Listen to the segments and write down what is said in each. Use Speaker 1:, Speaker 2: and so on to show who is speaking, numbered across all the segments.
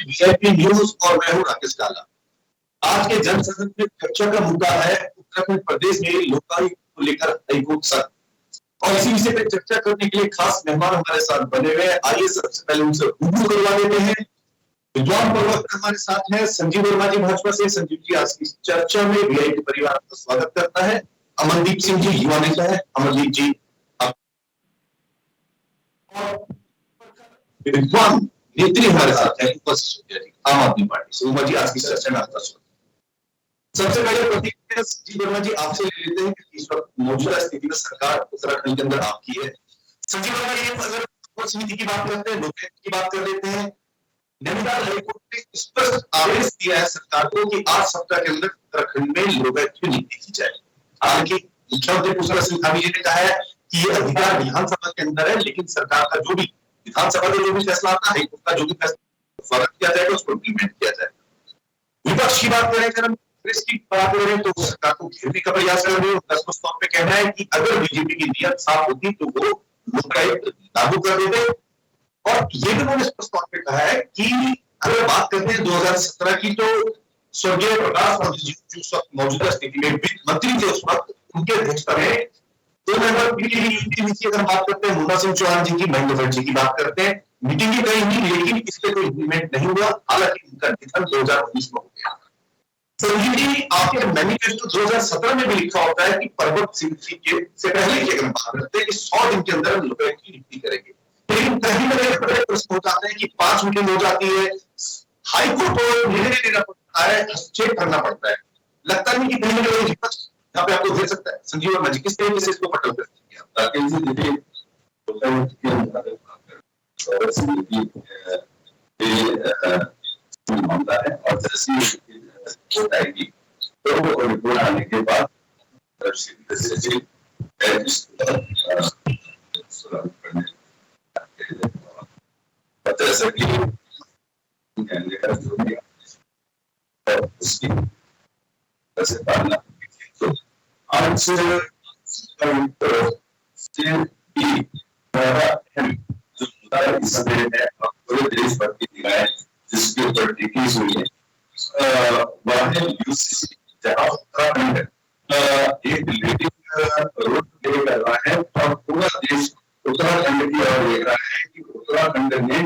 Speaker 1: VIP news और मैं हूं राकेश काला। आज के जन सदन में चर्चा का मुद्दा है उत्तराखंड प्रदेश में लोकायुक्त को लेकर हाईकोर्ट सख्त। और इसी विषय पर चर्चा करने के लिए खास मेहमान हमारे साथ बने हुए हैं। आइए सबसे पहले उनसे रूबरू करवा देते हैं। विद्वान प्रवक्ता हमारे साथ हैं संजीव वर्मा जी भाजपा से। संजीव जी आज की चर्चा में वीआईपी परिवार का स्वागत करता है। अमनदीप सिंह जी युवा नेता है। अमनदीप जी विद्वान नेत्री हमारे साथ है आम आदमी पार्टी से। उमा जी आज की चर्चा में आपका स्वागत। सबसे पहले प्रतिक्रिया संजीव वर्मा जी आपसे ले लेते हैं कि इस वक्त मौजूदा स्थिति में सरकार उत्तराखंड के अंदर आपकी है। संजीव वर्मा जी अगर समिति की बात करते हैं, लोकतंत्र की बात कर लेते हैं, नैनीताल हाईकोर्ट ने स्पष्ट आदेश दिया है सरकार को कि 8 सप्ताह के अंदर उत्तराखंड में लोकायुक्त नीति की जाए। हालांकि मुख्यमंत्री पुष्कर सिंह धामी जी ने कहा है कि ये अधिकार विधानसभा के अंदर है, लेकिन सरकार का जो भी विधानसभा का जो भी फैसला आता है, हाईकोर्ट का जो भी फैसला स्वागत किया जाएगा, उसको इम्प्लीमेंट किया जाएगा। विपक्ष की बात करें, अगर हम कांग्रेस की बात करें तो सरकार को घेरने का प्रयास कर रहे हैं। उसका तौर पे कहना है कि अगर बीजेपी की नीयत साफ होती तो वो लोकायुक्त लागू कर देते। और ये भी उन्होंने स्पष्ट तौर पे कहा है कि अगर बात करते हैं 2017 की, तो स्वर्गीय प्रकाश पंत मौजूदा स्थिति में वित्त मंत्री थे उस वक्त, उनके अध्यक्षता में 2 मेंबर पीटीवी की अगर बात करते हैं, मुन्ना सिंह चौहान जी की, महेंद्र भट्ट जी की बात करते हैं, मीटिंग कहीं नहीं, लेकिन इस पे कोई इम्प्लीमेंट नहीं हुआ। हालांकि उनका निधन 2019 में हो गया। संजीव जी, आपके मैनिफेस्टो 2017 में भी लिखा होता है कि पर्वत सिंह जी के से पहले की अगर बात करते हैं कि 100 दिन के अंदर लोकायुक्त की नियुक्ति करेंगे, लेकिन कहीं ना कहीं बड़े प्रश्न हो जाते हैं कि 5 मीटिंग हो जाती है, हाईकोर्ट को निर्णय लेना पड़ता है, हस्तक्षेप करना पड़ता है। लगता नहीं कि कहीं ना कहीं विपक्ष यहाँ पे आपको घेर सकता है। संजीव वर्मा जी, किस तरीके से इसको पटल करते हैं?
Speaker 2: राकेश जी, देखिए लोकायुक्त के मामला है और जैसी रिपोर्ट आएगी तो रिपोर्ट आने के बाद जैसा कि उसकी वैसे पालना तो आज जो इस समय है पूरे देश भर की निगाहें जिसके ऊपर टिकी हुई है वह है यूसीसी, जहाँ उत्तराखंड एक लीडिंग रोल प्ले कर रहा है और पूरा देश उत्तराखंड की ओर देख रहा है कि उत्तराखंड ने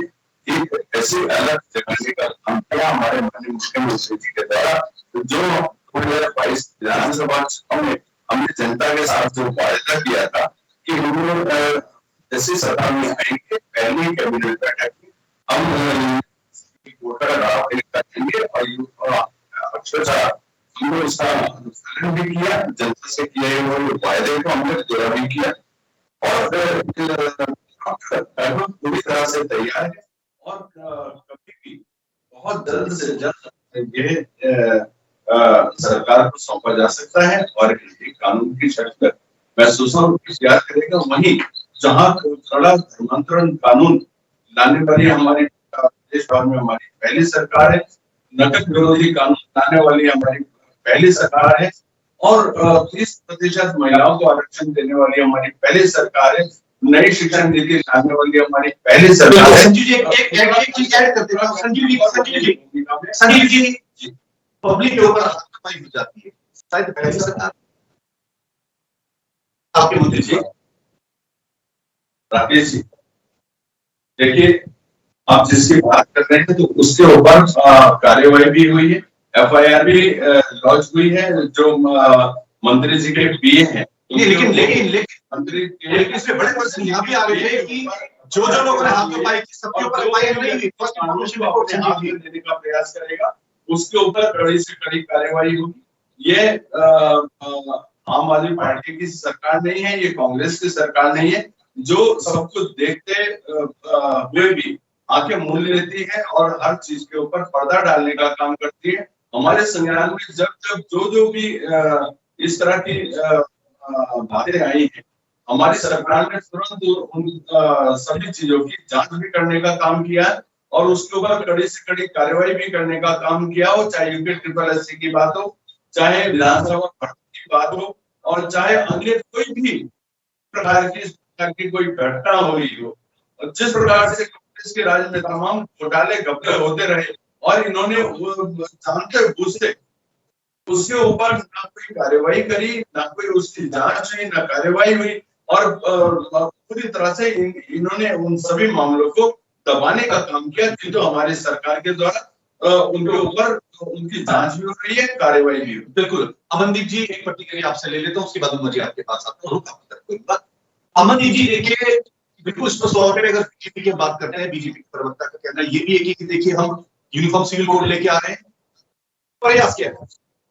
Speaker 2: एक ऐसे अलग जगह का काम किया हमारे माननीय मुख्यमंत्री जी के द्वारा, जो 2022 विधानसभा चुनाव में हमने जनता के साथ जो वायदा किया था कि हम जैसे सत्ता में आएंगे पहली कैबिनेट बैठक में हम वोटर ड्राफ्ट करेंगे और अक्षरशः हमने उसका अनुसरण भी किया, जनता से किए हुए वायदे को हमने पूरा भी किया और पूरी तरह से तैयार है और कभी भी बहुत जल्द से जल्द ये सरकार को सौंपा जा सकता है और एक कानून की शक्ल महसूस तैयार करेगा। वहीं जहाँ थोड़ा धर्मांतरण कानून लाने वाली हमारी देश भर में हमारी पहली सरकार है, नकद विरोधी कानून लाने वाली हमारी पहली सरकार है और 30% महिलाओं को आरक्षण देने वाली हमारी पहली सरकार है, नई शिक्षा नीति लाने वाली हमारी पहली सरकार है।
Speaker 1: संजीव जी एक चीज ऐड कर देता हूं। संजीव जी पब्लिक के ऊपर हाथापाई हो जाती है, शायद पहली सरकार आपके मुद्दे जी।
Speaker 2: राकेश जी, देखिए आप जिसकी बात कर रहे हैं तो उसके ऊपर कार्यवाही भी हुई है, एफआईआर भी लॉन्च हुई है, जो मंत्री जी के पीए हैं।
Speaker 1: लेकिन मंत्री इसमें बड़े प्रश्न यहाँ भी आ रहे हैं कि जो लोगों ने हाथापाई की सबके ऊपर एफआईआर नहीं हुई, फर्स्ट इन्फॉर्मेशन रिपोर्ट
Speaker 2: देने का प्रयास करेगा, उसके ऊपर कड़ी से कड़ी कार्यवाही होगी। ये आम आदमी पार्टी की सरकार नहीं है, ये कांग्रेस की सरकार नहीं है, जो सब कुछ देखते हुए भी आंखें मूंद लेती है और हर चीज के ऊपर पर्दा डालने का काम करती है। हमारे संज्ञान में जब जो भी इस तरह की बातें आई हैं, हमारी सरकार ने तुरंत उन सभी चीजों की जांच भी करने का काम किया और उसके ऊपर कड़ी से कड़ी कार्रवाई भी करने का काम किया हो, चाहे यूपी SSC की बात हो, चाहे विधानसभा भर्ती की बात हो और चाहे अन्य कोई भी प्रकार की कोई घटना हुई हो। जिस प्रकार से
Speaker 3: कांग्रेस के राज में तमाम घोटाले घपले होते रहे और इन्होंने जानते बूझते उसके ऊपर ना कोई कार्यवाही करी, ना कोई उसकी जांच हुई, ना कार्यवाही हुई और पूरी तरह से इन्होंने उन सभी मामलों को दबाने का काम किया, किंतु हमारी सरकार के द्वारा उनके ऊपर उनकी जांच भी हो रही है, कार्यवाही भी हो।
Speaker 1: बिल्कुल। अमनदीप जी, एक प्रतिक्रिया आपसे ले लेता हूँ, उसके बाद मुझे आपके पास आता हूँ। अमनदीप जी, देखिए बिल्कुल स्पष्ट तौर पर अगर बीजेपी की बात करते हैं, बीजेपी के प्रवक्ता का कहना ये भी है कि देखिए हम यूनिफॉर्म सिविल कोड लेके आ रहे हैं, प्रयास किया है,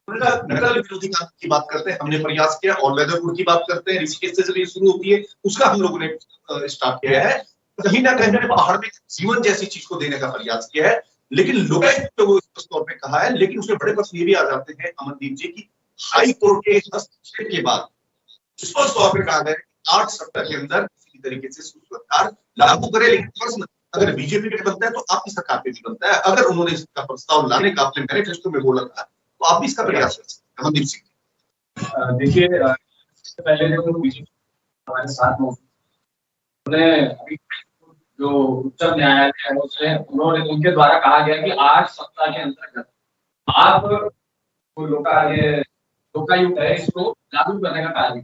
Speaker 1: नकल विरोधी कानून की बात करते हैं, हमने प्रयास किया, और वेदर कोड की बात करते हैं, ऋषिकेश से जब ये शुरू होती है उसका हम लोगों ने स्टार्ट किया है, कहीं ना कहीं पहाड़ में जीवन जैसी चीज को देने का प्रयास किया है, लेकिन लोकायुक्त तो वो स्पष्ट तौर पे कहा है, लेकिन उसमें बड़े प्रश्न ये भी आ जाते हैं अमनदीप जी की हाई कोर्ट के हस्तक्षेप के बाद स्पष्ट तौर पे कहा गया 8 सप्ताह के अंदर किसी भी तरीके से सरकार लागू करे, लेकिन प्रश्न अगर बीजेपी पे बनता है तो आपकी सरकार पे भी बनता है, अगर उन्होंने इसका प्रस्ताव लाने का अपने मैनिफेस्टो में बोला था तो आप भी इसका प्रयास कर सकते हैं। अमनदीप सिंह,
Speaker 4: देखिए, इससे पहले जो बीजेपी हमारे साथ उन्होंने जो उच्च न्यायालय है उसने उन्होंने उनके द्वारा कहा गया कि 8 सप्ताह के अंतर्गत आप लोकायुक्त है इसको लागू करने का कार्य,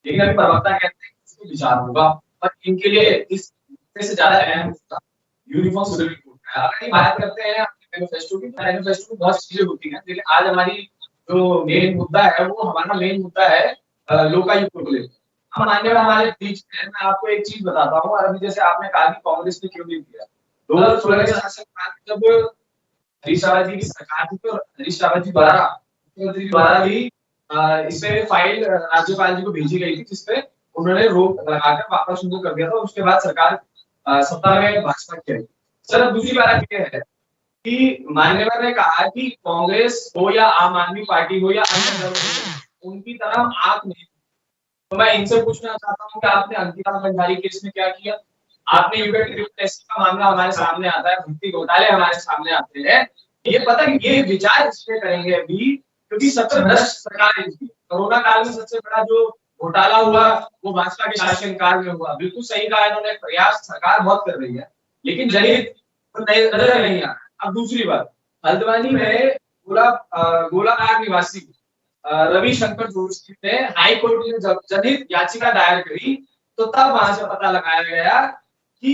Speaker 4: लेकिन अभी प्रवक्ता कहते हैं इसको विचार होगा और इनके लिए इस से ज्यादा अहम मुद्दा यूनिफॉर्म सिविल कोड है। अगर ये बात करते हैं मैनिफेस्टो की, तो मैनिफेस्टो में बहुत चीजें होती हैं, लेकिन आज हमारी जो मेन मुद्दा है वो हमारा मेन मुद्दा है लोकायुक्त को लेकर। हम माननीय हमारे बीच में, मैं आपको एक चीज बताता हूँ, अभी जैसे आपने कहा कि कांग्रेस ने क्यों नहीं किया, 2016 के शासनकाल में जब हरीश रावत जी की सरकार थी तो हरीश रावत जी द्वारा मुख्यमंत्री द्वारा भी इसमें फाइल राज्यपाल जी को भेजी गई थी, जिसपे उन्होंने रोक लगाकर वापस शुरू कर दिया था। उसके बाद सरकार सत्ता में भाजपा की आई। सर, अब दूसरी बात यह है कि मान्यवर ने कहा कि कांग्रेस हो या आम आदमी पार्टी हो या अन्य दल हो, उनकी तरफ आंख नहीं। तो मैं इनसे पूछना चाहता हूँ कि आपने अंकिता भंडारी केस में क्या किया? आपने यूपीएससी का मामला हमारे सामने आता है, भर्ती घोटाले हमारे सामने आते हैं, ये पता कि ये विचार इसलिए करेंगे अभी क्योंकि सबसे भ्रष्ट सरकार है। कोरोना काल में सबसे बड़ा जो घोटाला हुआ वो भाजपा के शासनकाल में हुआ। बिल्कुल सही कहा इन्होंने, प्रयास सरकार बहुत कर रही है, लेकिन जनहित नजर नहीं आ रहा। अब दूसरी बात, हल्द्वानी में गोलाघाट निवासी रविशंकर जोशी ने हाई कोर्ट में जब जनहित याचिका दायर करी तो तब वहां से पता लगाया गया कि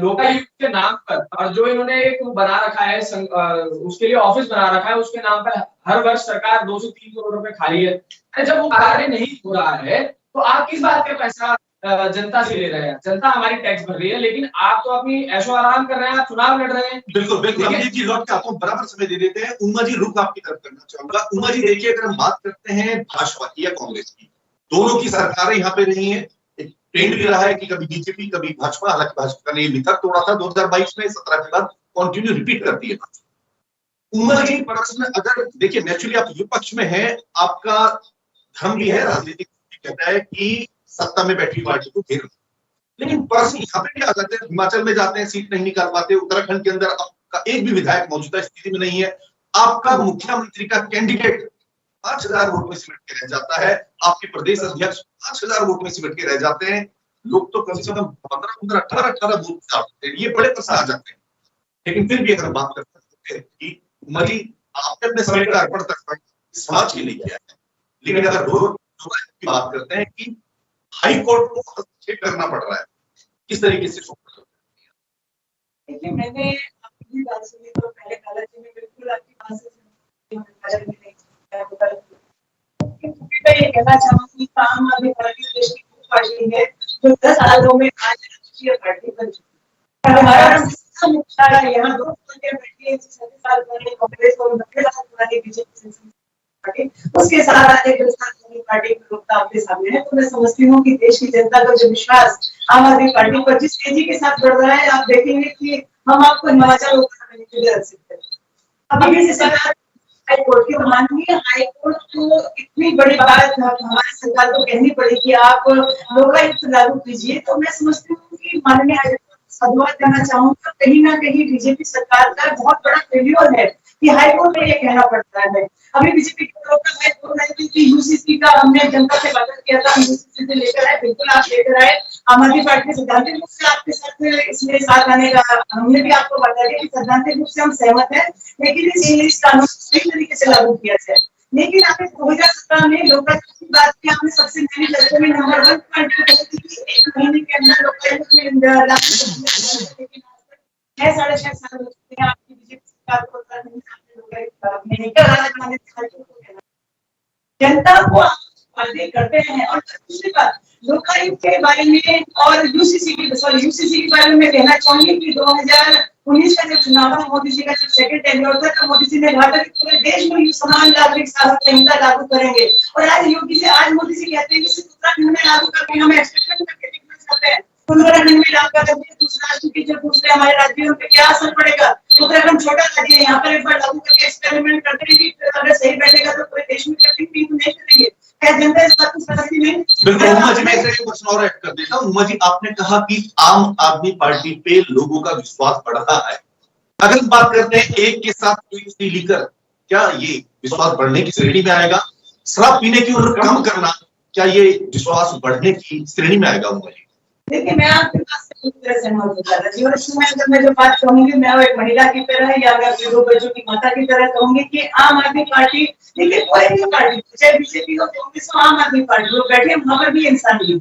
Speaker 4: लोकायुक्त के नाम पर, और जो इन्होंने एक बना रखा है उसके लिए ऑफिस बना रखा है, उसके नाम पर हर वर्ष सरकार 2 से 3 करोड़ रुपए खा रही है। जब वो कार्य नहीं हो रहा है तो आप किस बात का पैसा जनता से ले रहे हैं? जनता हमारी टैक्स भर रही है, लेकिन आप तो अपनी ऐशो आराम कर रहे हैं, आप चुनाव लड़ रहे हैं।
Speaker 1: बिल्कुल बिल्कुल। अमनदीप जी लौट के आपको बराबर समय दे देते हैं। उमा जी, रुख आपकी तरफ करना चाहूंगा। उमा जी, देखिए अगर हम बात करते हैं भाजपा की या कांग्रेस की, दोनों की सरकारें यहाँ पे रही है, ट्रेंड भी रहा है कि कभी बीजेपी कभी भाजपा, हालांकि भाजपा ने मिथक तोड़ा था 2022 में, 17 के बाद कंटिन्यू रिपीट करती है। उमा जी पक्ष में अगर देखिए, नेचुरली आप विपक्ष में है, आपका धर्म भी है, राजनीतिक कहता है कि सत्ता में बैठी पार्टी को घेर, लेकिन प्रश्न यहाँ पे क्या करते हैं, हिमाचल में जाते हैं, सीट नहीं निकाल पाते, उत्तराखंड के अंदर आपका एक भी विधायक मौजूदा स्थिति में नहीं है, आपका मुख्यमंत्री का कैंडिडेट 5000 वोट में सिमट के रह जाता है, आपके प्रदेश अध्यक्ष 5000 वोट में सिमट के रह जाते हैं, लोग तो कम से कम 15, 18 वोट चाहते हैं। ये बड़े प्रश्न आ जाते हैं। लेकिन फिर भी अगर बात करते हैं कि मजी आपने अपने समय का अर्पण तक समाज के लिए किया है, लेकिन अगर रोज की बात करते हैं कि हाई कोर्ट को हस्तक्षेप करना पड़ रहा है, किस तरीके से
Speaker 5: देखिए, मैंने आपकी बात सुनी तो पहले काला जी में बिल्कुल आपकी बात से मैं ये कहना चाहूंगी कि आम आदमी पार्टी देश की पार्टी है जो 10 सालों में आज राष्ट्रीय पार्टी बन चुकी है। हमारा मुख्यालय यहाँ 2 बैठी है, 37 साल पुरानी कांग्रेस और 90 साल पुरानी बीजेपी पार्टी, उसके साथ आगे पार्टी प्रवक्ता आपके सामने है। तो मैं समझती हूँ कि देश की जनता का जो विश्वास आम आदमी पार्टी पर जिस तेजी के साथ बढ़ रहा है, आप देखेंगे कि हम आपको हिमाचल के लिए रख सकते हैं। अभी भी सरकार हाई कोर्ट की, माननीय हाई कोर्ट को इतनी बड़ी बात हमारी सरकार को कहनी पड़ी कि आप लोकायुक्त लागू कीजिए, तो मैं समझती हूँ कि माननीय हाई कोर्ट धन्यवाद करना चाहूंगा। कहीं ना कहीं बीजेपी सरकार का बहुत बड़ा फेल्योर है कि हाई कोर्ट में ये कहना पड़ता है। अभी बीजेपी के लोग का हाई कोर्ट में कि यूसीसी का हमने जनता से वादा किया था, यूसीसी से लेकर आए, बिल्कुल आप लेकर आए। आम आदमी पार्टी सैद्धांतिक रूप से आपके साथ इसमें साथ आने का हमने भी आपको बता दिया कि सैद्धांतिक रूप से हम सहमत हैं, लेकिन इस कानून को सही तरीके से लागू किया जाए। लेकिन आपने 2017 में लोकायुक्त की बात की, आपने सबसे पहले दर्जे में नंबर 1 पॉइंट को कही थी कि 1 महीने के अंदर लोकायुक्त के अंदर 6-6.5 साल हो चुके हैं आपकी बीजेपी सरकार को जनता को वादे करते हैं। और दूसरी बात, लोकायुक्त के बारे में और यूसीसी के बारे में कहना चाहूंगी कि 2019 का जब चुनाव था, मोदी जी का जब सेकंड टेन्योर था, तो मोदी जी ने कहा था कि पूरे देश में समान नागरिक संहिता लागू करेंगे। और आज मोदी जी कहते हैं कि सिर्फ उत्तराखंड में लागू करके हम एक्सपेरिमेंट करके देखना चाहते हैं। उत्तराखंड में लागू करके दूसरे हमारे राज्यों पे क्या असर पड़ेगा? उत्तराखंड छोटा राज्य है, यहाँ पर एक बार लागू करके एक्सपेरिमेंट करते हैं कि अगर सही बैठेगा तो पूरे देश में करेंगे, नहीं करेंगे। क्या जनता इस बात को समझती नहीं?
Speaker 6: बिल्कुल उमा जी, मैं एक क्वेश्चन और ऐड कर देता हूँ। उमा जी, आपने कहा कि आम आदमी पार्टी पे लोगों का विश्वास बढ़ रहा है। अगर हम बात करते हैं एक के साथ एक फ्री लीकर, क्या ये विश्वास बढ़ने की श्रेणी में आएगा? शराब पीने की उम्र कम करना, क्या ये विश्वास बढ़ने की श्रेणी में आएगा? उमा जी
Speaker 5: देखिए, मैं आपके पास पूरी तरह सहमत हूँ दादाजी। और इसमें अगर मैं जो बात कहूंगी, मैं एक महिला की तरह या मैं अपने 2 बच्चों की माता की तरह कहूंगी कि आम आदमी पार्टी, देखिए कोई भी पार्टी, चाहे बीजेपी हो, कांग्रेस हो, आम आदमी पार्टी हो, बैठे वहां पर भी इंसान ही।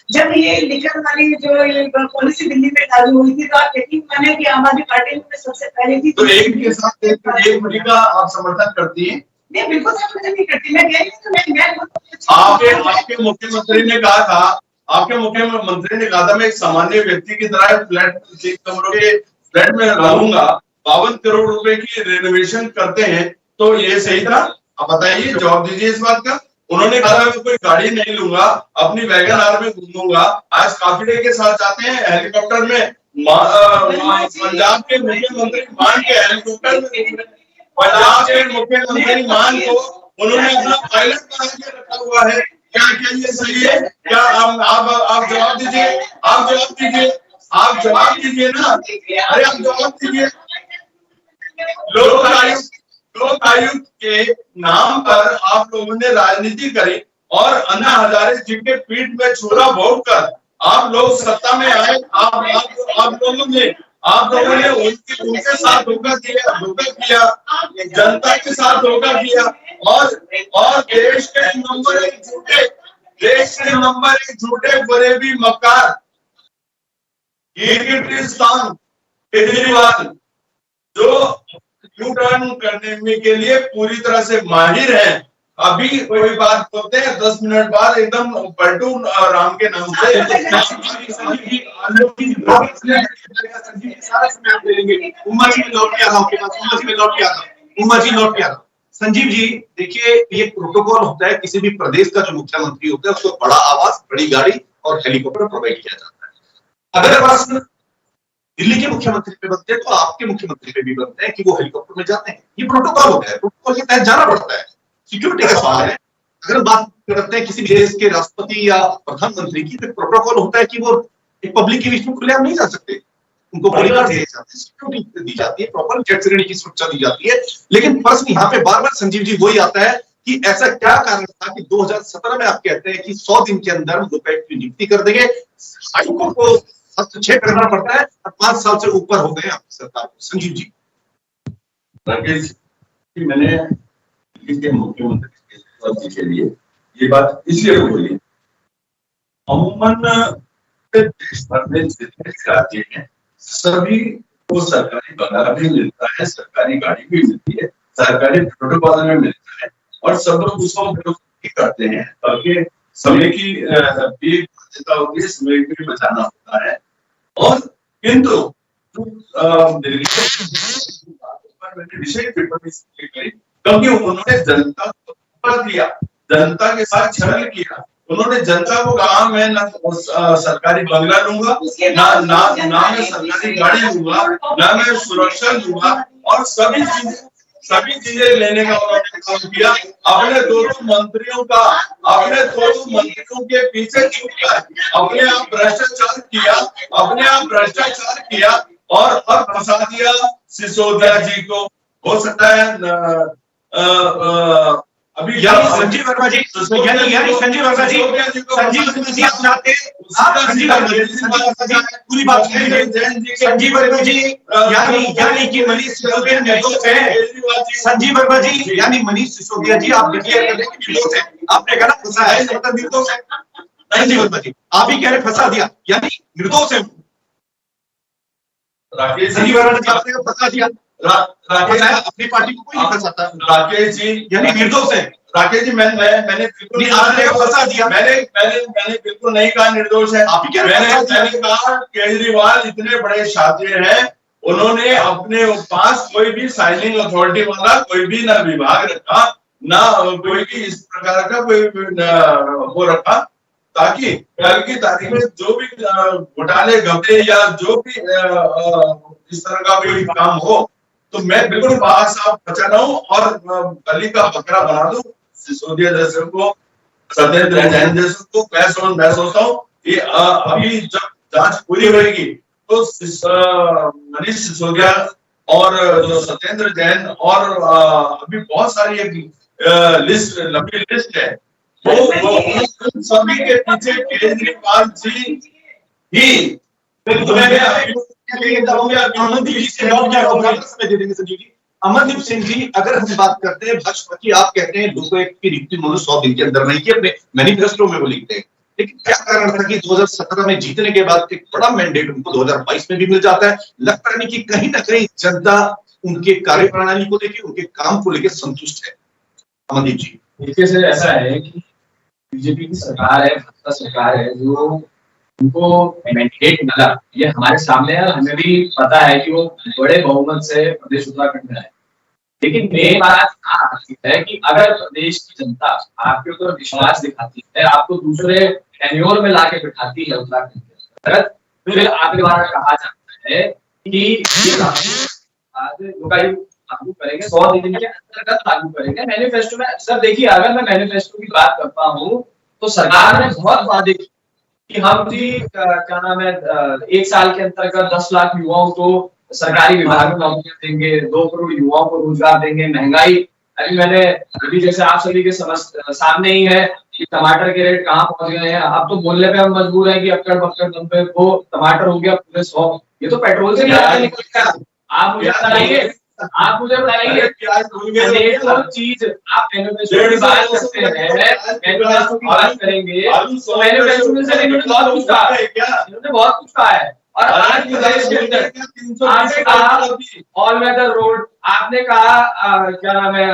Speaker 5: जब ये लिकर वाली जो ये पॉलिसी दिल्ली में लागू हुई थी, तो आप यकीन माने कि आम आदमी पार्टी में सबसे पहले थी।
Speaker 3: तो एक के साथ एक मुद्दे का आप समर्थन करती हैं?
Speaker 5: नहीं, बिल्कुल समर्थन नहीं करती। मैं कह रही हूँ
Speaker 3: आपके मुख्यमंत्री ने कहा था, मैं एक सामान्य व्यक्ति की तरह फ्लैट 3 कमरों के फ्लैट में रहूंगा, 52 करोड़ रुपए की रेनोवेशन करते हैं, तो ये सही था? आप बताइए, जवाब दीजिए इस बात का। उन्होंने कहा मैं कोई गाड़ी नहीं लूंगा, अपनी वैगन आर में घूमूंगा। आज काफिले के साथ जाते हैं हेलीकॉप्टर में, पंजाब के मुख्यमंत्री मान के हेलीकॉप्टर में, पंजाब के मुख्यमंत्री मान को उन्होंने अपना पायलट बना के रखा हुआ है। क्या ये सही है? क्या आप जवाब दीजिए, आप जवाब दीजिए ना। अरे आप जवाब दीजिए। लोकायुक्त के नाम पर आप लोगों ने राजनीति करी और अन्ना हजारे जी के पीठ में छुरा भोग कर आप लोग सत्ता में आए। आप लोगों ने उनके साथ धोखा किया, जनता के साथ धोखा किया और देश के नंबर 1 झूठे फरेबी मक्कार केजरीवाल, जो यू टर्न करने के लिए पूरी तरह से माहिर है। अभी कोई बात बोलते हैं, 10 मिनट बाद एकदम पलटू राम के नाम से
Speaker 6: उमा जी लौट के आ रहा हूँ। संजीव जी, देखिए, ये प्रोटोकॉल होता है, किसी भी प्रदेश का जो मुख्यमंत्री होता है उसको बड़ा आवास, बड़ी गाड़ी और हेलीकॉप्टर प्रोवाइड किया जाता है। अगर प्रश्न दिल्ली के मुख्यमंत्री पे बनते हैं तो आपके मुख्यमंत्री पे भी बनते हैं कि वो हेलीकॉप्टर में जाते हैं। ये प्रोटोकॉल होता है, प्रोटोकॉल के तहत जाना पड़ता है, सिक्योरिटी का सवाल है। अगर बात करते हैं किसी देश के राष्ट्रपति या प्रधानमंत्री की, तो प्रोटोकॉल होता है कि वो एक पब्लिक के बीच में खुलेआम नहीं जा सकते, उनको बॉडीगार्ड दिए जाते हैं, सिक्योरिटी दी जाती है, प्रॉपर जेट श्रेणी की सुरक्षा दी जाती है। लेकिन प्रश्न यहाँ पे बार बार संजीव जी वही आता है कि ऐसा क्या कारण था कि 2017 में आप कहते हैं कि 100 दिन के अंदर लोकायुक्त की नियुक्ति कर देंगे, हाईकोर्ट को हस्तक्षेप करना पड़ता है और 5 साल से ऊपर हो गए आपकी सरकार को। संजीव जी,
Speaker 3: राकेश, मैंने दिल्ली के मुख्यमंत्री के लिए ये बात इसलिए बोली, अमूमन देश भर में जितने राज्य हैं सभी को सरकारी बंगला भी मिलता है, सरकारी गाड़ी भी मिलती है, सरकारी प्रोटोकॉल में मिलता है और सब लोग उसको करते हैं ताकि समय की भी बाध्यता होती है, समय भी बचाना होता है। और किंतु विषय क्योंकि उन्होंने जनता को किया, जनता के साथ छल किया। उन्होंने जनता को कहा मैं ना सरकारी बंगला लूंगा, ना मैं सरकारी गाड़ी लूंगा, ना मैं सुरक्षा लूंगा, और सभी चीजें लेने का उन्होंने काम किया। अपने दोनों मंत्रियों के पीछे छूटकर अपने आप भ्रष्टाचार किया और अब फंसा दिया सिसोदिया जी को, हो सकता है अभी
Speaker 6: यानी संजीव वर्मा जी, यानी संजीव वर्मा जी, आप चाहते हैं, आप संजीव वर्मा जी पूरी बात सुनिए। संजीव वर्मा जी यानी कि मनीष सिसोदिया निर्दोष है। संजीव वर्मा जी यानी मनीष सिसोदिया जी आप डिक्लेयर कर रहे हैं कि निर्दोष है, आपने कहा फंसा है, मतलब निर्दोष है। संजीव वर्मा जी आप ही कह रहे फंसा दिया, यानी निर्दोष है।
Speaker 3: राकेश
Speaker 6: संजीव वर्मा जी आपने फंसा दिया, राकेश अपनी पार्टी को कोई नहीं फंसाता।
Speaker 3: राकेश जी
Speaker 6: यानी निर्दोष है।
Speaker 3: राकेश जी मैंने बिल्कुल
Speaker 6: नहीं, आपने फंसा दिया।
Speaker 3: मैंने बिल्कुल नहीं कहा निर्दोष है।
Speaker 6: आप ही कह रहे हैं
Speaker 3: मैंने कहा केजरीवाल इतने बड़े शातिर हैं, उन्होंने अपने पास कोई भी साइनिंग अथॉरिटी वाला कोई भी ना विभाग रखा, ना कोई भी इस प्रकार का कोई वो रखा, ताकि कल की तारीख में जो भी घोटाले घपले या जो भी इस तरह का कोई काम हो तो मैं बिल्कुल बाहर साफ बचा रहा हूँ और गली का बकरा बना दूं सिसोदिया जैसे को, सत्येंद्र जैन जैसे को। मैं सोचता हूँ कि अभी जब जांच पूरी होगी तो मनीष सिसोदिया और जो सत्येंद्र जैन और अभी बहुत सारी एक लिस्ट लंबी लिस्ट है, वो सभी के पीछे केजरीवाल जी ही।
Speaker 6: अमरदीप सिंह जी अगर हम बात करते हैं भाजपा की, आप कहते हैं लोकपाल की नियुक्ति उन्होंने 100 दिन के अंदर नहीं की, अपने मैनिफेस्टो में वो लिखते हैं, लेकिन क्या कारण था कि 2017 में जीतने के बाद एक बड़ा मैंडेट उनको 2022 में भी मिल जाता है। लगता नहीं कि कहीं ना कहीं जनता उनके कार्यप्रणाली को लेकर, उनके काम को लेकर संतुष्ट है। अमरदीप जी
Speaker 4: देखिए सर, ऐसा है कि बीजेपी की सरकार है, भाजपा सरकार है, जो उनको मैंडेट मिला ये हमारे सामने है, हमें भी पता है कि वो बड़े बहुमत से प्रदेश उत्तराखंड में है। लेकिन मेरी बात है कि अगर प्रदेश की जनता आपके ऊपर विश्वास दिखाती है, आपको दूसरे टेन्योर में लाके बिठाती है उत्तराखंड के अंदर, फिर आपके द्वारा कहा जाता है कि ये लागू करेंगे, 100 दिन के अंतर्गत लागू करेंगे मैनिफेस्टो में। सर देखिए, अगर मैं मैनिफेस्टो की बात करता हूँ तो सरकार ने बहुत वादे किए कि हम जी क्या नाम है 1 साल के अंतर्गत 10 लाख युवाओं को सरकारी विभाग में नौकरियां देंगे, 2 करोड़ युवाओं को रोजगार देंगे। महंगाई अभी जैसे आप सभी के सामने ही है कि टमाटर के रेट कहाँ पहुंच गए हैं। अब तो बोलने पे हम मजबूर है कि अक्कड़ बक्कड़ दम पे वो टमाटर हो गया पूरे 100, ये तो पेट्रोल से भी निकलता है। आप मुझे बताइए चीज आप मैनिफेस्टो की बात करते हैं, मैनिफेस्टो की बात करेंगे तो मैनिफेस्टो में से इन्होंने बहुत कुछ कहा है, इन्होंने बहुत कुछ कहा है। और आज प्रदेश के अंदर आपने कहा ऑल वेदर रोड, आपने कहा क्या नाम है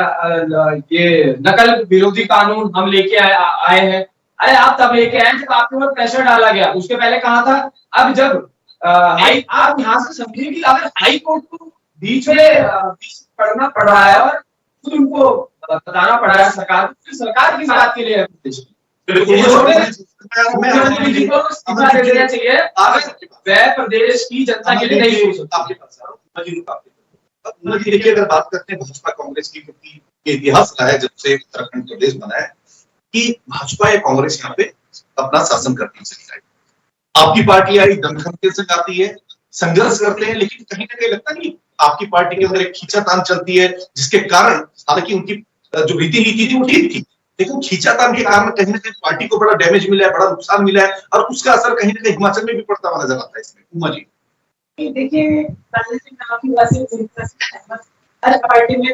Speaker 4: ये नकल विरोधी कानून हम लेके आए हैं। अरे आप तब लेके आए जब आपके ऊपर प्रेशर डाला गया, उसके पहले कहा था। अब जब आप यहाँ से समझिए कि अगर हाई कोर्ट को बीच में पढ़ना पड़ रहा है और खुद उनको बताना पड़ रहा है सरकार की बात के लिए चाहिए, वह प्रदेश की जनता के लिए नहीं सोच सकता।
Speaker 6: देखिए अगर बात करते हैं भाजपा कांग्रेस की, क्योंकि ये इतिहास रहा है जब से उत्तराखंड प्रदेश बना है कि भाजपा या कांग्रेस यहाँ पे अपना शासन करती चली जाएगी। आपकी पार्टी आई दमखम के संग आती है, संघर्ष करते हैं, लेकिन कहीं ना कहीं लगता नहीं आपकी पार्टी के अंदर एक खींचातान चलती है, जिसके कारण हालांकि उनकी जो रीति नीति थी वो ठीक थी, लेकिन खींचातान के कारण कहीं ना कहीं पार्टी को बड़ा डैमेज मिला है, बड़ा नुकसान मिला है, और उसका असर कहीं ना कहीं हिमाचल में भी पड़ता हुआ नजर आता है इसमें। उमा जी
Speaker 5: देखिए, हर पार्टी में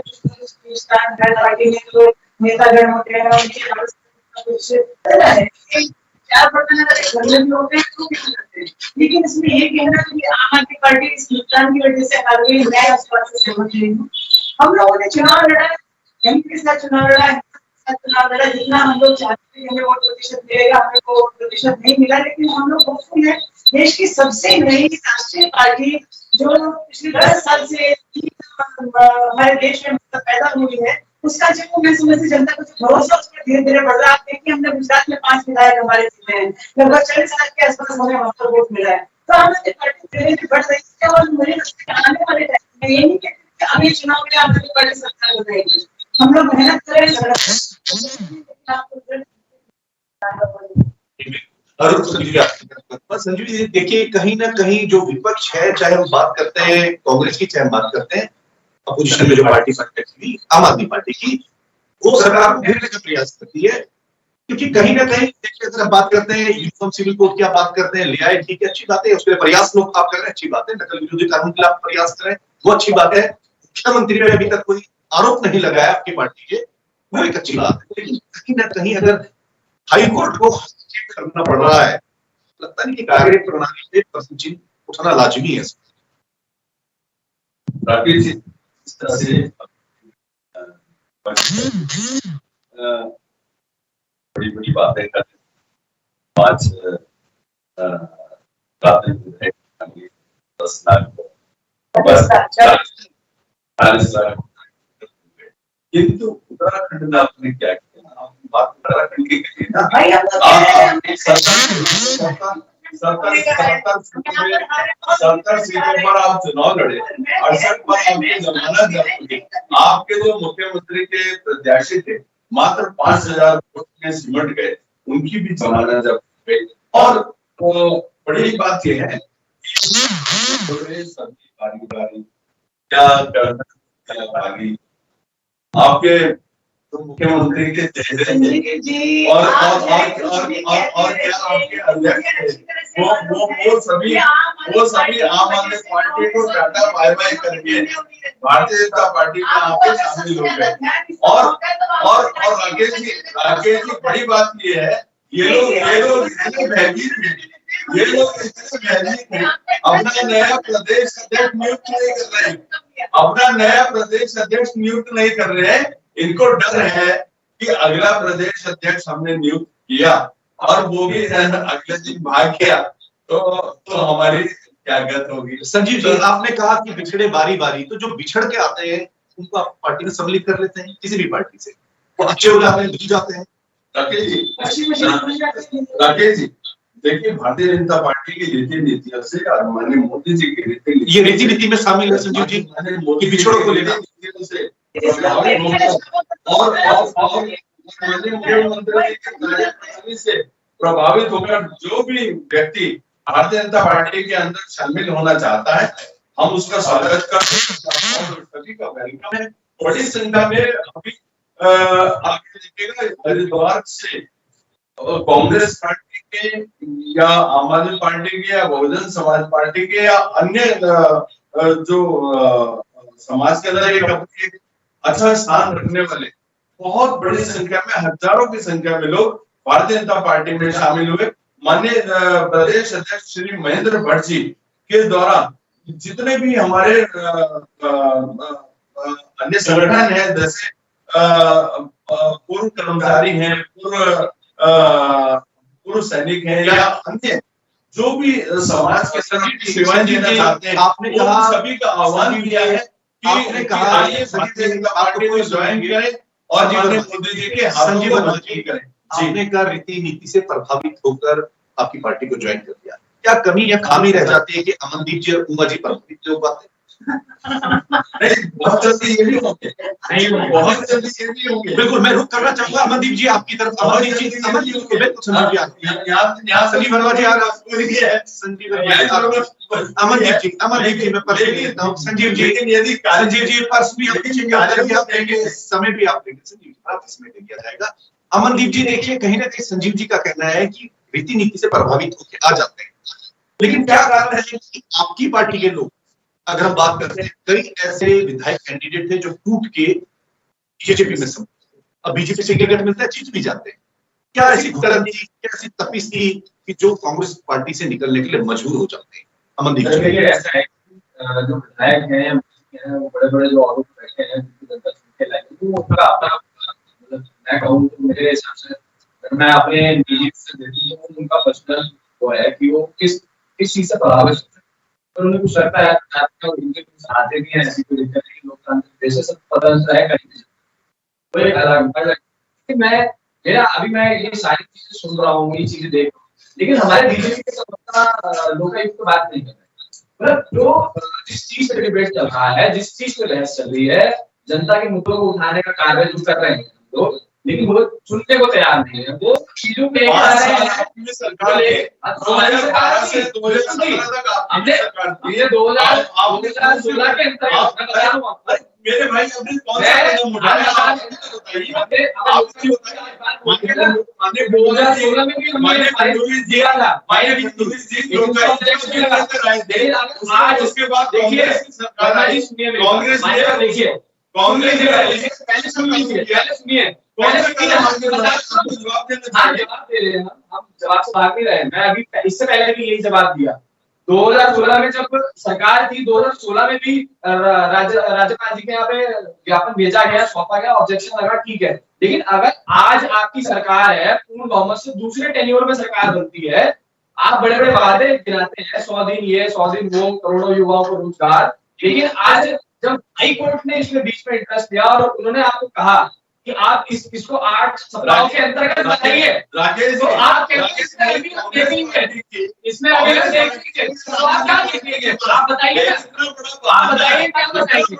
Speaker 5: हर पार्टी में जो नेतागण होते हैं लेकिन इसमें ये कहना कि आम आदमी पार्टी इस नुकसान की वजह से हार गई, मैं उस बात से सहमत नहीं हूँ। हम लोगों ने चुनाव लड़ा, एमपी के साथ चुनाव लड़ा, जितना हम लोग चाहते थे हमें वोट प्रतिशत मिलेगा, हमें वो प्रतिशत नहीं मिला, लेकिन हम लोग होपफुल है। देश की सबसे नई राष्ट्रीय पार्टी जो पिछले 10 साल से हमारे देश में पैदा हुई है, उसका जो मैं समझती जनता को भरोसा उस पर धीरे धीरे बढ़ रहा है। आप देखिए हमने गुजरात में 5 विधायक हमारे जिले हैं, लगभग 40 लाख के आसपास हमें वहां पर वोट मिला है। तो हमारी पार्टी धीरे धीरे बढ़ रही है और मुझे लगता है आने वाले टाइम में ये नहीं कहते अगले चुनाव में आम आदमी पार्टी सरकार बनाएगी, हम लोग मेहनत करें।
Speaker 6: संजीव जी देखिए, कहीं ना कहीं जो विपक्ष है, चाहे हम बात करते हैं कांग्रेस की, चाहे हम बात करते हैं अपोजिशन में जो पार्टी थी आम आदमी पार्टी की, वो सरकार को घेरने का प्रयास करती है। क्योंकि कहीं ना कहीं देखिए, अगर आप बात करते हैं यूनिफॉर्म सिविल कोड की, आप बात करते हैं, ले आए, ठीक है, अच्छी बात है, उसके प्रयास लोग आप कर रहे हैं, अच्छी बात है, नकल विरोधी कानून के लिए आप प्रयास कर रहे हैं, वो अच्छी बात है। मुख्यमंत्री ने अभी तक कोई आरोप नहीं लगाया आपकी पार्टी के, वो एक अच्छी बात है। लेकिन कहीं ना कहीं अगर हाईकोर्ट को हस्तक्षेप करना पड़ रहा है, लगता नहीं कि कार्य प्रणाली पे प्रश्न चिन्ह उठाना लाजमी है।
Speaker 2: राकेश जी, इस तरह से बड़ी बड़ी बातें करते, 5 10 लाख 40 लाख, किंतु उत्तराखंड में आपने क्या किया? आपने बात उत्तराखंड की कही ना, सत्तर सीटों पर आप चुनाव लड़े, 68 पर आपकी जमानत जब्त हुई। आपके जो मुख्यमंत्री के प्रत्याशी थे मात्र 5000 वोट में सिमट गए, उनकी भी जमानत जब्त हुई। और बड़ी बात यह है कि सभी कारीगरी क्या करना, आपके तो मुख्यमंत्री के चेहरे और क्या आपके अध्यक्ष थे, वो सभी आम आदमी पार्टी को टाटा बाय बाय करके भारतीय जनता पार्टी में आपके शामिल हो गए। और राकेश जी बड़ी बात ये है, ये लोग इतने भयभीत थे, अपना नया प्रदेश अध्यक्ष नियुक्त नहीं कर रहे, नहीं कर रहे हैं। इनको डर है कि अगला प्रदेश अध्यक्ष हमने नियुक्त किया और वो भी अगले दिन भाग गया तो हमारी क्या गत होगी।
Speaker 6: संजीव जी, आपने कहा कि बिछड़े बारी बारी, तो जो बिछड़ के आते हैं उनको आप पार्टी में सम्मिलित कर लेते हैं किसी भी पार्टी से, वो अच्छे हो जाते हैं, जुड़ जाते हैं।
Speaker 2: राकेश जी देखिए, भारतीय जनता पार्टी की रीति नीतियों से और माननीय मोदी जी की
Speaker 6: ये रीति नीति में शामिल है संजीव जी, कि बिछड़ों को लेकर
Speaker 2: से और मुख्यमंत्री से प्रभावित होकर जो भी व्यक्ति भारतीय जनता पार्टी के अंदर शामिल होना चाहता है, हम उसका स्वागत करते हैं, सभी का वेलकम है। बड़ी संख्या में अभी आगे देखिएगा, हरिद्वार से कांग्रेस पार्टी के या आम आदमी पार्टी के या बहुजन समाज पार्टी के या अन्य जो समाज के अंदर एक अच्छा स्थान रखने वाले बहुत बड़ी संख्या में, हजारों की संख्या में लोग भारतीय जनता पार्टी में शामिल हुए। माननीय प्रदेश अध्यक्ष श्री महेंद्र भट्ट जी के द्वारा जितने भी हमारे अन्य संगठन है, जैसे पूर्व कर्मचारी हैं, पूर्व सैनिक हैं या अन्य जो भी समाज के सेवाएं देना चाहते हैं, आपने कहा सभी का आह्वान किया है कि आपने कहा आइए भारतीय जनता पार्टी को ज्वाइन करें और माननीय मोदी जी के हाथों को मजबूत करें।
Speaker 6: आपने कहा रीति नीति से प्रभावित होकर आपकी पार्टी को ज्वाइन कर दिया, क्या कमी या खामी रह जाती है कि अमनदीप जी और उमा जी प्रभावित हो पाते?
Speaker 2: नहीं, बहुत जल्दी ये भी होंगे, बहुत जल्दी ये भी होंगे।
Speaker 6: बिल्कुल, मैं रुक करना चाहूंगा अमनदीप जी आपकी तरफ। अमनदीप जी संजीव वर्मा जी अमनदीप जी मैं पर्स लेता हूँ। संजीव जी पर्स भी समय भी आप देंगे, संजीव जी समय दे दिया जाएगा। अमनदीप जी देखिए, कहीं ना कहीं संजीव जी का कहना है कि रीति नीति से प्रभावित होकर आ जाते हैं, लेकिन क्या कारण है कि आपकी पार्टी के लोग, अगर हम बात करते हैं, कई ऐसे विधायक कैंडिडेट थे जो टूट के बीजेपी में समझ, अब बीजेपी से टिकट मिलता है, जीत भी जाते हैं। क्या ऐसी तरह की, क्या ऐसी तपिश थी कि जो कांग्रेस पार्टी से निकलने के लिए मजबूर हो जाते हैं? अमनदीप जी,
Speaker 4: ऐसा है जो विधायक हैं, वो बड़े-बड़े जो आरोप बैठे हैं, जनता सुनके लायक, वो उसका अपना, मैं कहूँ तो मेरे हिसाब से, मैं अपने निजी से देखी हूँ, उनका पर्सनल वो है कि वो किस चीज से प्रभावित होते हैं, और उन्हें कुछ लगता है उनके कुछ आते भी हैं, ऐसी कोई दिक्कत नहीं, लोकतांत्रिक देश से सब पता है कहीं, वो एक अलग मेरा अभी मैं ये सारी चीजें सुन रहा हूँ, ये चीजें देख रहा हूँ, लेकिन हमारे बीजेपी के सबका लोकायुक्त तो बात नहीं कर रहे, मतलब जो जिस चीज पे डिबेट चल रहा है, जिस चीज पे बहस चल रही है, जनता के मुद्दों को उठाने का कार्य जो कर रहे हैं लोग, लेकिन वो सुनने को तैयार नहीं है, वो चीजों पे
Speaker 3: मेरे भाई अपने कौन सा कदम उठाया आप बताइए। आपने बताया माननीय
Speaker 4: 2016 में भी हमने दिया था,
Speaker 3: आज उसके बाद
Speaker 4: देखिए
Speaker 3: कांग्रेस ने
Speaker 4: देखिए पहले सुनिए जवाब दे रहे हैं हम जवाब से भाग नहीं रहे। मैं अभी इससे पहले भी यही जवाब दिया। 2016 में जब सरकार थी, 2016 में भी राज्यपाल जी के यहाँ पे ज्ञापन भेजा गया, सौंपा गया, ऑब्जेक्शन लगा, ठीक है। लेकिन अगर आज आपकी सरकार है, पूर्ण बहुमत से दूसरे टेन्योर में सरकार बनती है, आप बड़े बड़े वादे गिनाते हैं, 100 दिन ये 100 दिन वो, करोड़ों युवाओं को रोजगार, लेकिन आज जब हाई कोर्ट ने इसमें बीच में इंटरेस्ट लिया और उन्होंने आपको कहा कि आप इसको 8 सप्ताहों के अंतर्गत बताइए,
Speaker 3: राकेश
Speaker 4: तो आप इसमें अगर देखेंगे तो आप क्या देखेंगे, आप बताइए, आप बताइए क्या बताइए,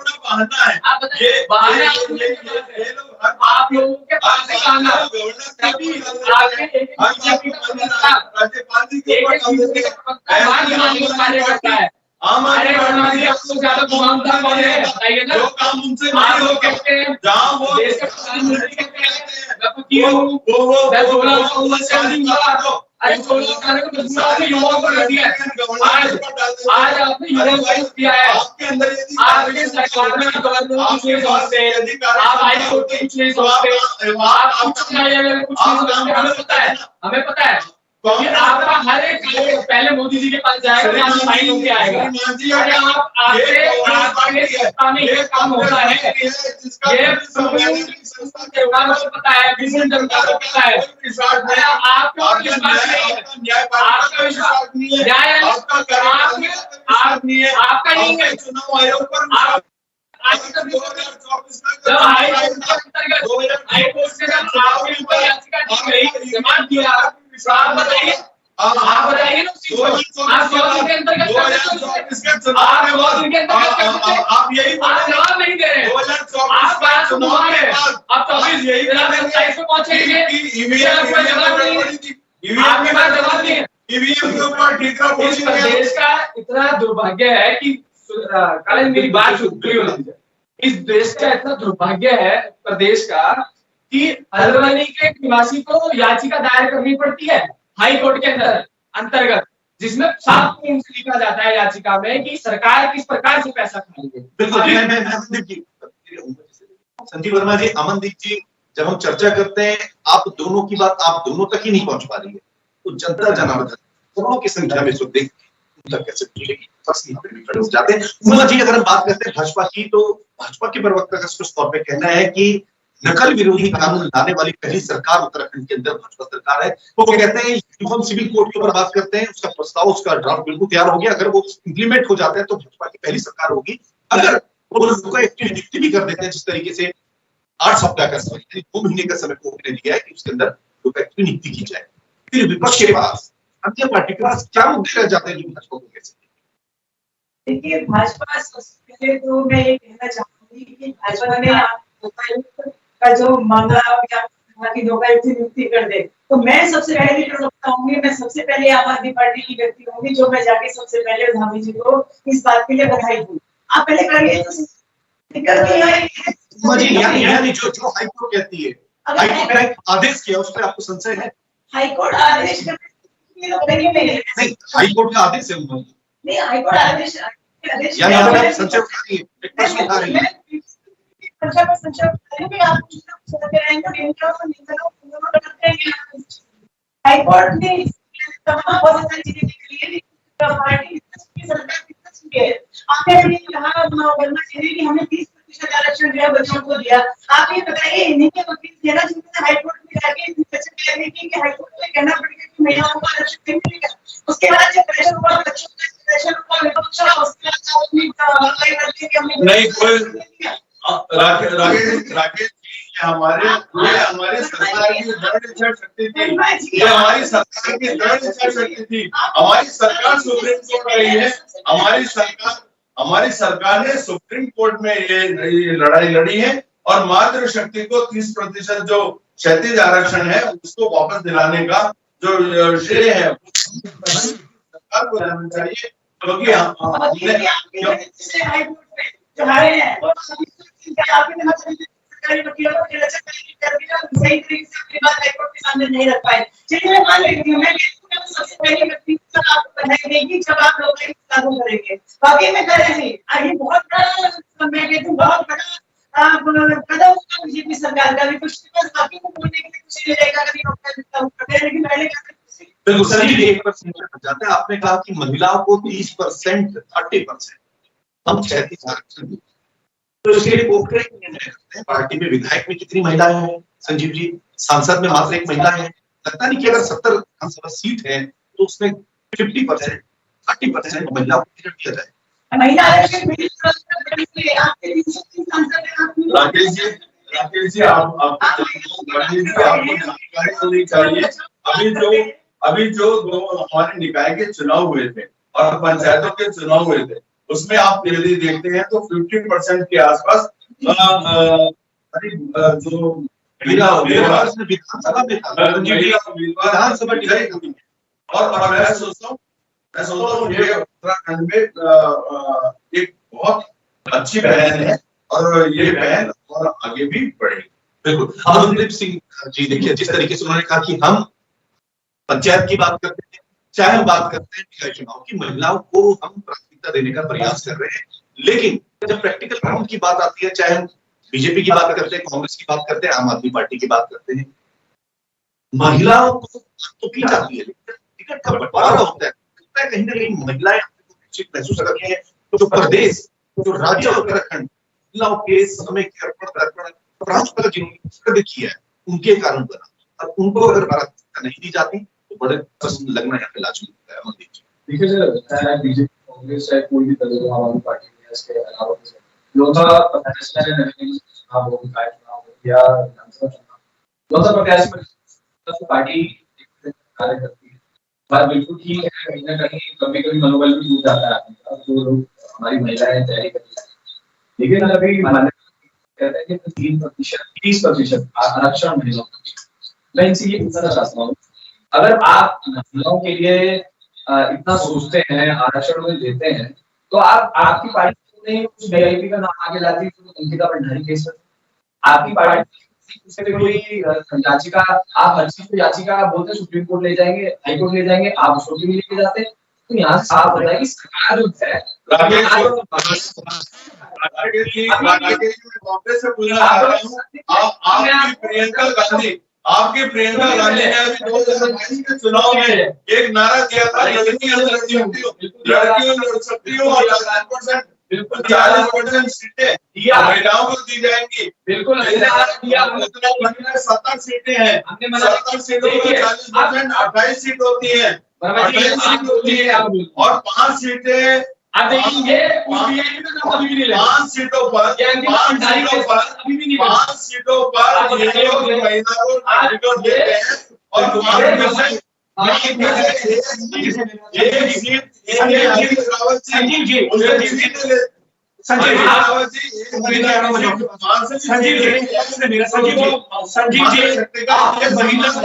Speaker 4: आप बताइए आप लोगों के पास से कहना कार्यकर्ता है हमारे आपको ज्यादा घुमावदार कौन है बताइए ना। आप लोग कहते हैं
Speaker 3: जहाँ वो
Speaker 4: देश के प्रधानमंत्री कहते हैं मैं 16 अरे 16 को युवाओं को लग दिया आज आपने युवाओं को दिया है। आपके सरकार में गवर्नर कुछ नहीं सोचते, आप हाई कोर्ट कुछ नहीं सोचते, आप कुछ नहीं सोचते, हमें पता है क्योंकि आपका हर एक पहले मोदी जी के पास जाएगा, फाइन होके आएगा। अरे आप आपके सत्ता में ये काम होता है, ये सरकार को पता है, विभिन्न जनता को पता है, आपको विश्वास नहीं है, आपका विश्वास न्याय आपका नहीं है। जब हाई कोर्ट से जब आपके ऊपर याचिका की गई, जमा किया, आप बताइए ना आप 100 दिन के अंतर्गत आप 100 दिन के अंतर्गत आप यही जवाब नहीं दे रहे, आप बात सुन रहे हैं, आप 24 में पहुंचेंगे, कोई जवाब नहीं है, आपके पास जवाब नहीं है। इस प्रदेश का इतना दुर्भाग्य है कि कल मेरी बात सुनती हो, इस देश का इतना दुर्भाग्य है प्रदेश का कि हल्द्वानी के निवासी को याचिका दायर करनी पड़ती है हाई कोर्ट के अंतर्गत, जिसमें साफ रूप से लिखा जाता है याचिका में कि सरकार किस प्रकार से पैसा खाएगी।
Speaker 6: बिल्कुल संजीव वर्मा जी, अमनदीप जी, जब हम चर्चा करते हैं आप दोनों की बात आप दोनों तक ही नहीं पहुंच पा रही है, तो जनता जनार्दन करोड़ों की संख्या में सुख कैसे जाते हैं। उमा जी, अगर हम बात करते हैं भाजपा की, तो भाजपा के प्रवक्ता का स्पष्ट तौर पे कहना है कि नकल विरोधी कानून लाने वाली पहली सरकार उत्तराखंड के अंदर भाजपा सरकार है। वो कहते हैं यूनिफॉर्म सिविल कोड के ऊपर बात करते हैं, उसका प्रस्ताव, उसका ड्राफ्ट बिल्कुल तैयार हो गया, अगर वो इंप्लीमेंट हो जाता है तो भाजपा की पहली सरकार होगी। अगर वो लोगों को एक्टिव नियुक्ति भी कर देते हैं, जिस तरीके से 8 सप्ताह का समय, 2 महीने का समय कोर्ट ने दिया है कि उसके अंदर एक्टिव नियुक्ति की जाए, फिर विपक्ष के पास अन्य पार्टी के पास क्या मुद्दे रह जाते हैं जो भाजपा को कैसे?
Speaker 5: देखिए, भाजपा सबसे पहले तो मैं ये कहना चाहूंगी कि भाजपा ने लोकायुक्त का जो मामला की लोकायुक्त नियुक्ति कर दे, तो मैं सबसे पहले बताऊंगी, मैं सबसे पहले आम आदमी पार्टी की व्यक्ति होंगी जो मैं जाके सबसे पहले धामी जी को इस बात के लिए बधाई दूं। आप पहले करिए तो
Speaker 6: जो हाईकोर्ट कहती है, हाईकोर्ट ने आदेश किया, उस पर आपको संशय है?
Speaker 5: हाईकोर्ट आदेश नहीं,
Speaker 6: हाईकोर्ट का आदेश है,
Speaker 5: नहीं हाईकोर्ट आदेश
Speaker 6: संशय उठा रही है, प्रश्न उठा रही है।
Speaker 5: हाईकोर्ट ने तमाम बहुत सारी चीजें निकली है, पार्टी की सरकार आपने कहा वर्मा जी ने कि हमने 30% आरक्षण दिया, बच्चों को दिया। आप ये बताइए, इन्हीं के वकील थे ना जिन्होंने हाईकोर्ट में जाके कि हाईकोर्ट में कहना पड़ेगा कि महिलाओं को आरक्षण नहीं मिलेगा। उसके बाद जब प्रेशर हुआ, बच्चों का प्रेशर हुआ, विपक्ष हुआ, उसके बाद
Speaker 3: नहीं कोई राकेश हमारे सरकार की दृढ़ इच्छा शक्ति थी, ये हमारी सरकार की दृढ़ इच्छा शक्ति थी। हमारी सरकार सुप्रीम कोर्ट रही है, हमारी सरकार ने सुप्रीम कोर्ट में ये लड़ाई लड़ी है और मातृशक्ति को 30% जो क्षैतिज आरक्षण है उसको वापस दिलाने का जो श्रेय है सरकार को रहना चाहिए, क्योंकि
Speaker 5: क्या आपने कहा सरकारी वकीलों को निरक्षण कर दिया, सही तरीके से अपनी बात हाईकोर्ट के सामने नहीं रख पाए। चलिए मैं मान लेती हूँ, मैं सबसे पहली व्यक्ति आपको बधाई देगी जब आप लोग लागू करेंगे। वाकई में कर रहे हैं, ये बहुत बड़ा, मैं कहती हूँ बहुत बड़ा कदम होगा बीजेपी सरकार का भी। कुछ बाकी को बोलने के लिए कुछ नहीं रहेगा, लेकिन पहले
Speaker 6: बिल्कुल संजीव जी 1% जाते हैं। आपने कहा कि महिलाओं को 30%, 30%, हम 36 आरक्षण दें, तो इसके लिए पोखरे निर्णय करते हैं। पार्टी में विधायक में कितनी महिलाएं हैं संजीव जी? सांसद में मात्र एक महिला है। लगता नहीं कि अगर 70 विधानसभा सीट है तो उसमें 50%, 30% महिलाओं को टिकट दिया जाए।
Speaker 5: महिला आरक्षण आपके 303 सांसद हैं, आप
Speaker 3: राकेश जी आपको जानकारी होनी चाहिए। अभी जो दो हमारे निकाय के चुनाव हुए थे और पंचायतों के चुनाव हुए थे, उसमें आप यदि देखते हैं तो 50% के आसपास जो
Speaker 6: विधानसभा
Speaker 3: और मैं सोचता हूँ ये उत्तराखंड में एक बहुत अच्छी पहल है और ये पहल और आगे भी बढ़ेगी।
Speaker 6: बिल्कुल। अमनदीप सिंह जी, देखिए जिस तरीके से उन्होंने कहा कि हम पंचायत की बात करते हैं, चाहे हम बात करते हैं निकाय चुनाव की, महिलाओं को हम प्राथमिकता देने का प्रयास कर रहे हैं, लेकिन जब प्रैक्टिकल ग्राउंड की बात आती है, चाहे हम बीजेपी की बात करते हैं, कांग्रेस की बात करते हैं, आम आदमी पार्टी की बात करते हैं, महिलाओं को तो की जाती है, टिकट का बंटवारा होता है, कहीं ना कहीं महिलाएं महसूस करती हैं। जो प्रदेश, जो राज्य उत्तराखंड महिलाओं के समय के अर्पण जिन्होंने की है, उनके कारण बना, और उनको अगर प्राथमिकता नहीं दी जाती तो बड़े प्रश्न लगना यहाँ पे लाजमी होता है। अमनदीप जी
Speaker 4: देखिए सर, बीजेपी कांग्रेस चाहे कोई भी दल हो, आम आदमी पार्टी में इसके अलावा जो था नेशनल रेवेन्यू चुनाव हो, निकाय चुनाव हो या विधानसभा चुनाव, जो था प्रत्याशी पार्टी कार्य करती है। बात बिल्कुल ठीक है, कहीं ना कहीं कभी मनोबल भी टूट जाता है आदमी का, जो लोग हमारी महिलाएं तैयारी करती है। लेकिन अभी कहते हैं कि 30% आरक्षण महिलाओं को, मैं इनसे ये पूछना चाहता हूँ, अगर आप महिलाओं के लिए इतना सोचते हैं, आरक्षण में देते हैं, तो आप आपकी पार्टी ने कुछ वीआईपी का नाम आगे लाती है तो अंकिता भंडारी केस में आपकी पार्टी से कोई याचिका, आप हर चीज को याचिका बोलते सुप्रीम कोर्ट ले जाएंगे, हाई कोर्ट ले जाएंगे, आप उसको भी लेके जाते। तो यहाँ से साफ होता है कि सरकार जो है
Speaker 3: कांग्रेस से पूछना चाह रहा हूँ, आपकी प्रियंका गांधी ने अभी 2022 के चुनाव में एक नारा दिया था, लड़कियां लड़ सकती हो और 40% सीटें महिलाओं को दी जाएंगी।
Speaker 4: बिल्कुल
Speaker 3: 70 सीटें हैं, 70 सीटों में 40%, 28 सीट होती है, 28 सीट होती है और 5 सीटें, 5 सीटों पर ये लोग महिला को टिकट देते हैं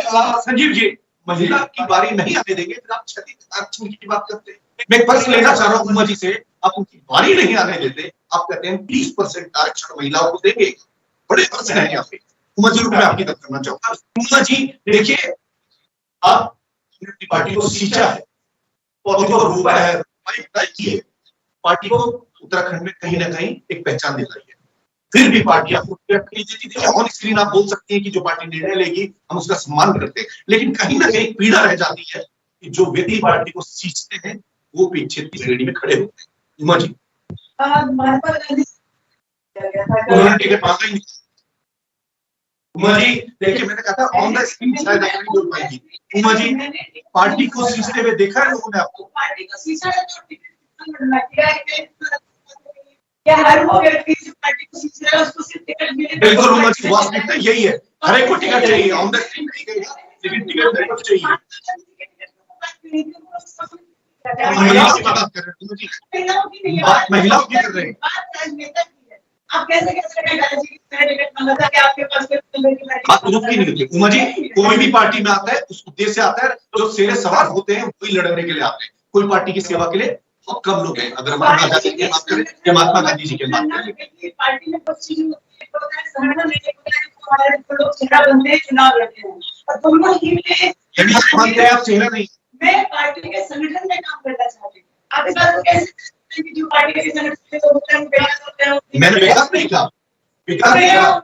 Speaker 3: और
Speaker 6: संजीव जी महिला की बारी नहीं आने देंगे, फिर आप 36 आरक्षण की बात करते हैं। मैं प्रश्न लेना चाह रहा हूँ उमा जी से, आप उनकी बारी नहीं आने देते, आप कहते हैं 30% आरक्षण महिलाओं को देंगे, बड़े प्रश्न है यहाँ पे। उमा जी मैं आपकी तरफ करना चाहूंगा। उमा जी देखिए, आप पार्टी को सींचा है, पौधों को रोपा है, है, पार्टी को उत्तराखंड में कहीं ना कहीं एक पहचान दिलाई है, फिर भी पार्टी आपको देती थी। ऑन स्क्रीन आप बोल सकते हैं कि जो पार्टी निर्णय लेगी हम उसका सम्मान करते हैं, लेकिन कहीं ना कहीं पीड़ा रह जाती है कि जो व्यक्ति पार्टी को सींचते हैं वो पीछे की श्रेणी में खड़े होते हैं। उमा जी उन्होंने टिकट मांगा ही नहीं। उमा जी देखिए, मैंने कहा था ऑन द स्क्रीन शायद आप नहीं बोल पाएंगी। उमा जी पार्टी को सींचते हुए देखा है लोगों ने आपको?
Speaker 5: पार्टी को सींचा है तो टिकट क्या हर वो व्यक्ति पार्टी को सींच रहा है उसको सिर्फ टिकट मिले?
Speaker 6: बिल्कुल उमा जी, वास्तविकता यही है, हर एक को टिकट चाहिए, ऑन द स्क्रीन नहीं चाहिए, लेकिन टिकट जरूर चाहिए। महिलाओं की बात कर रहे हैं, बात महिलाओं की कर रहे हैं।
Speaker 5: आप कैसे टिकट मांगा था कि आपके पास
Speaker 6: बात ग्रुप की नहीं होती उमा जी, कोई भी पार्टी में आता है उस उद्देश्य से आता है, जो शेर सवार होते हैं वही लड़ने के लिए आते हैं, कोई पार्टी की सेवा के लिए बहुत कम लोग हैं। अगर हमारे आजादी की बात करें या महात्मा गांधी जी की बात करें,
Speaker 5: पार्टी में कुछ चीजें होता है, संगठन में होता है, हमारे लोग चेहरा बनते हैं, चुनाव लड़ते हैं, और दोनों ही में
Speaker 6: यदि आप मानते हैं आप चेहरा नहीं,
Speaker 5: मैं पार्टी के संगठन में काम करना चाहती हूँ। आप इस बात को कैसे कहते हैं कि जो पार्टी के संगठन में तो होता है, विकास होता है,
Speaker 6: मैंने विकास नहीं कहा, विकास नहीं कहा।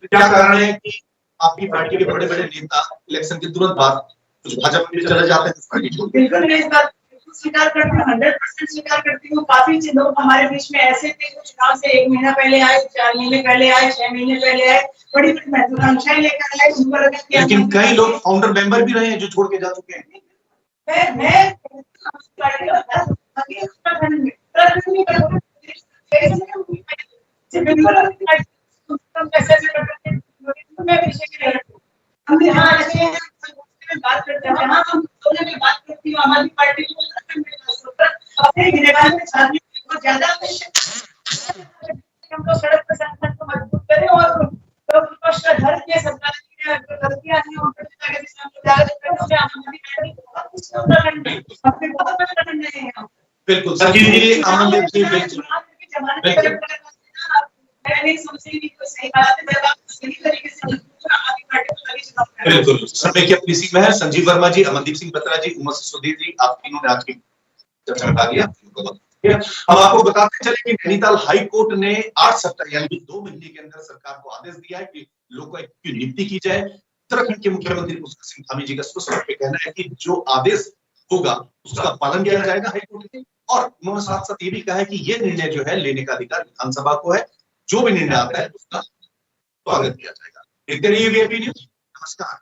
Speaker 6: क्या कारण है कि आपकी पार्टी के बड़े बड़े नेता इलेक्शन के तुरंत बाद कुछ भाजपा में चले जाते हैं, पार्टी छोड़ के?
Speaker 5: बिल्कुल मैं इस बात को स्वीकार करती हूँ, 100% स्वीकार करती हूँ। काफी लोग हमारे बीच में ऐसे थे जो चुनाव से 1 महीना पहले आए, 4 महीने पहले आए, 6 महीने पहले आए, बड़ी बड़ी महत्वाकांक्षाएं लेकर आए, उनको लगा कि
Speaker 6: लेकिन कई लोग फाउंडर मेंबर भी रहे हैं जो छोड़ के जा चुके हैं।
Speaker 5: मैं पार्टी का आगे उत्तराखंड में मैं पीछे की नहीं हटूं। हम यहाँ ऐसे हैं, बात करते हैं, जहाँ हम दोनों में बात करती हूँ, हमारी पार्टी को अपने गिरफ्तार में छात्रों को ज्यादा हमको सड़क पर संगठन को मजबूत करें और विपक्ष का धर्म के सरकार की गलतियां हैं उन पर हमारी पार्टी बहुत कुछ उत्तराखंड में अपने बहुत कुछ कर रहे हैं।
Speaker 6: बिल्कुल संजीव जी, आनंद जी,
Speaker 5: मैं नहीं समझती कि कोई सही बात है, जब आप सही तरीके से हमारी पार्टी को आगे चलाओ।
Speaker 6: बिल्कुल समय की अपनी सीमा है। संजीव वर्मा जी, अमनदीप सिंह बत्रा जी, उमर सिसोदिया जी, आप तीनों ने आज की चर्चा में भाग लिया। हम आपको बताते चले कि नैनीताल हाई कोर्ट ने 8 सप्ताह यानी 2 महीने के अंदर सरकार को आदेश दिया है कि लोकायुक्त की नियुक्ति की जाए। उत्तराखंड के मुख्यमंत्री पुष्कर सिंह धामी जी का स्पष्ट रूप से कहना है कि जो आदेश होगा उसका पालन किया जाएगा हाईकोर्ट के, और उन्होंने साथ साथ ये भी कहा है कि ये निर्णय जो है लेने का अधिकार विधानसभा को है, जो भी निर्णय आता है उसका स्वागत किया जाएगा। देखते रहिए वीआईपी न्यूज। नमस्कार।